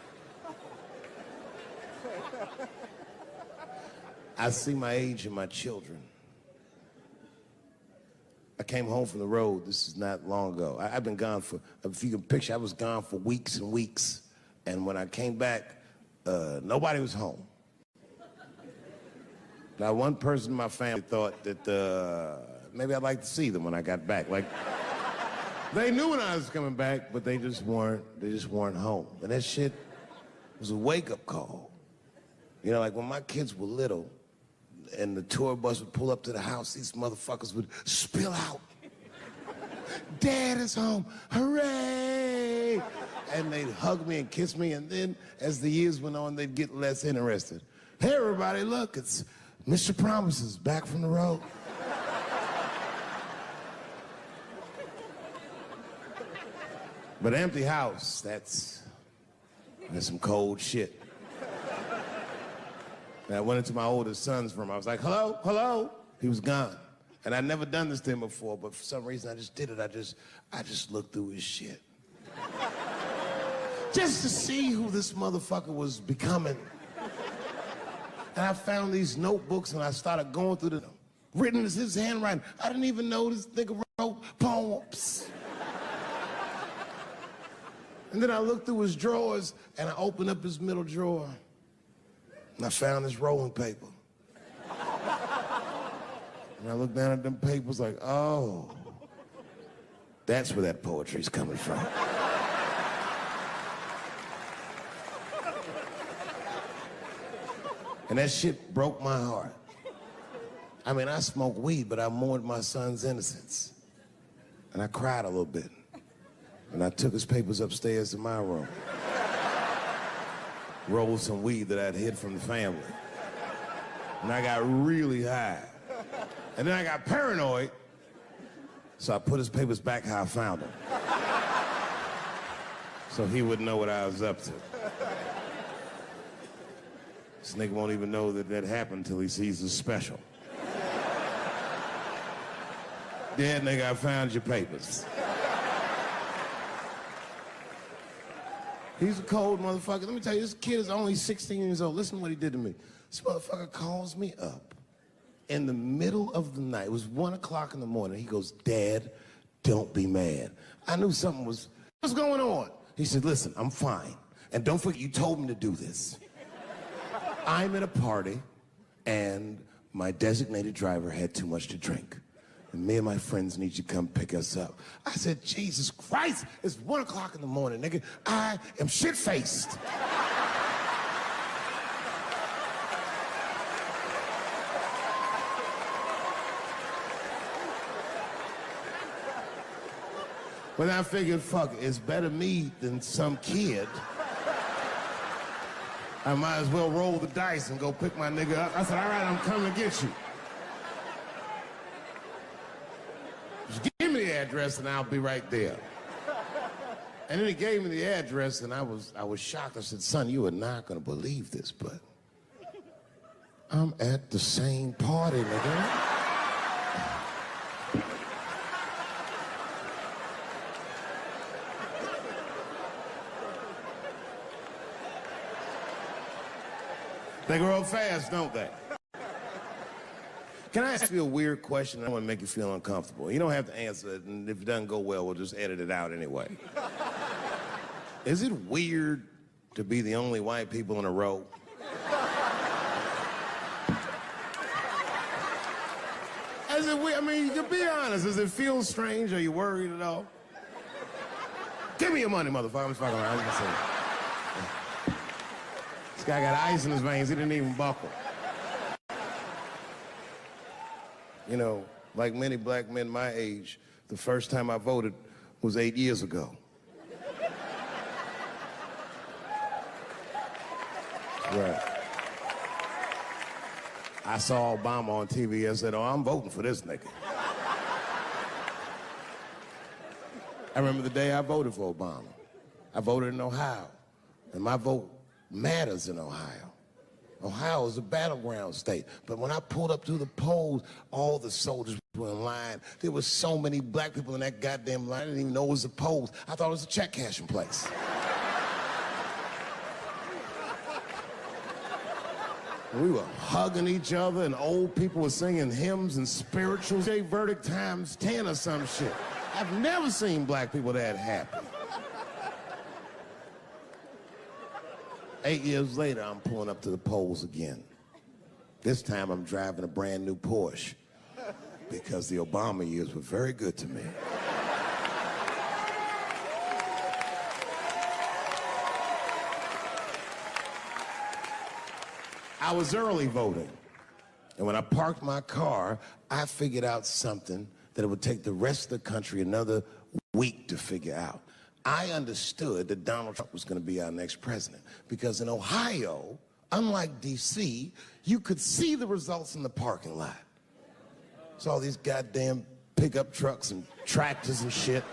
I see my age in my children. I came home from the road. This is not long ago. I've been gone for, if you can picture, I was gone for weeks and weeks. And when I came back, nobody was home. Now, one person in my family thought that maybe I'd like to see them when I got back. Like, they knew when I was coming back, but they just weren't home. And that shit was a wake-up call. You know, like when my kids were little, and the tour bus would pull up to the house, these motherfuckers would spill out. Dad is home, hooray! And they'd hug me and kiss me, and then as the years went on, they'd get less interested. Hey everybody, look, it's Mr. Promises back from the road. But empty house, that's some cold shit. And I went into my oldest son's room. I was like, hello, hello. He was gone. And I'd never done this to him before, but for some reason I just did it. I just looked through his shit. Just to see who this motherfucker was becoming. And I found these notebooks and I started going through them. Written as his handwriting. I didn't even know this nigga wrote poems. And then I looked through his drawers and I opened up his middle drawer. And I found this rolling paper. And I looked down at them papers like, oh, that's where that poetry's coming from. And that shit broke my heart. I mean, I smoked weed, but I mourned my son's innocence. And I cried a little bit. And I took his papers upstairs to my room. Rolled some weed that I'd hid from the family. And I got really high. And then I got paranoid, so I put his papers back how I found them. So he wouldn't know what I was up to. This nigga won't even know that happened until he sees the special. Yeah, nigga, I found your papers. He's a cold motherfucker. Let me tell you, this kid is only 16 years old. Listen to what he did to me. This motherfucker calls me up in the middle of the night. It was 1 o'clock in the morning. He goes, Dad, don't be mad. I knew something was, what's going on? He said, listen, I'm fine. And don't forget, you told me to do this. I'm at a party, and my designated driver had too much to drink. And me and my friends need you to come pick us up. I said, Jesus Christ, it's 1 o'clock in the morning, nigga. I am shit-faced. But I figured, fuck, it's better me than some kid. I might as well roll the dice and go pick my nigga up. I said, all right, I'm coming to get you. Just give me the address and I'll be right there. And then he gave me the address and I was shocked. I said, son, you are not gonna believe this, but I'm at the same party, nigga. They grow up fast, don't they? Can I ask you a weird question? I want to make you feel uncomfortable. You don't have to answer it, and if it doesn't go well, we'll just edit it out anyway. Is it weird to be the only white people in a row? Is it weird? I mean, you can be honest. Does it feel strange? Are you worried at all? Give me your money, motherfucker. I'm just fucking around. I'm just saying. This guy got ice in his veins. He didn't even buckle. You know, like many black men my age, the first time I voted was 8 years ago. Right. I saw Obama on TV and said, oh, I'm voting for this nigga. I remember the day I voted for Obama. I voted in Ohio, and my vote matters in Ohio. Ohio is a battleground state. But when I pulled up to the polls, all the soldiers were in line. There were so many black people in that goddamn line, I didn't even know it was a polls. I thought it was a check cashing place. We were hugging each other, and old people were singing hymns and spirituals. J Verdict times 10 or some shit. I've never seen black people that happy. 8 years later, I'm pulling up to the polls again. This time I'm driving a brand new Porsche because the Obama years were very good to me. I was early voting, and when I parked my car, I figured out something that it would take the rest of the country another week to figure out. I understood that Donald Trump was going to be our next president because in Ohio, unlike D.C., you could see the results in the parking lot. It's all these goddamn pickup trucks and tractors and shit.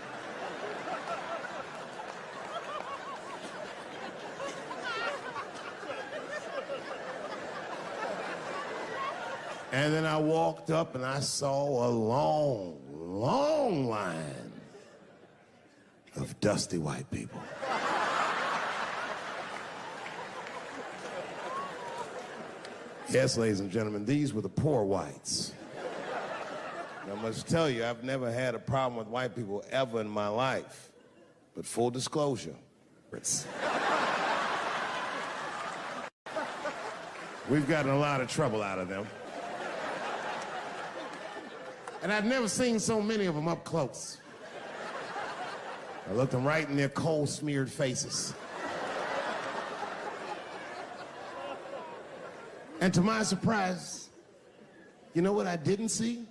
And then I walked up and I saw a long, long line of dusty white people. Yes, ladies and gentlemen, these were the poor whites. And I must tell you, I've never had a problem with white people ever in my life. But full disclosure, we've gotten a lot of trouble out of them. And I've never seen so many of them up close. I looked them right in their coal-smeared faces. And to my surprise, you know what I didn't see?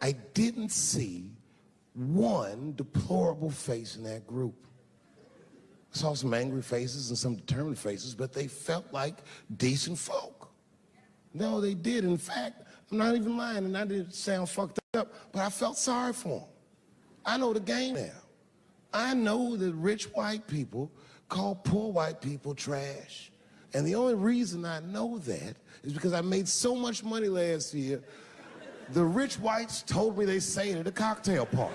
I didn't see one deplorable face in that group. I saw some angry faces and some determined faces, but they felt like decent folk. No, they did. In fact, I'm not even lying, and I didn't sound fucked up, but I felt sorry for them. I know the game now. I know that rich white people call poor white people trash. And the only reason I know that is because I made so much money last year, the rich whites told me they say it at a cocktail party.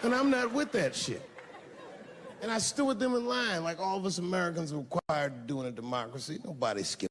And I'm not with that shit. And I stood with them in line like all of us Americans are required to do in a democracy. Nobody skips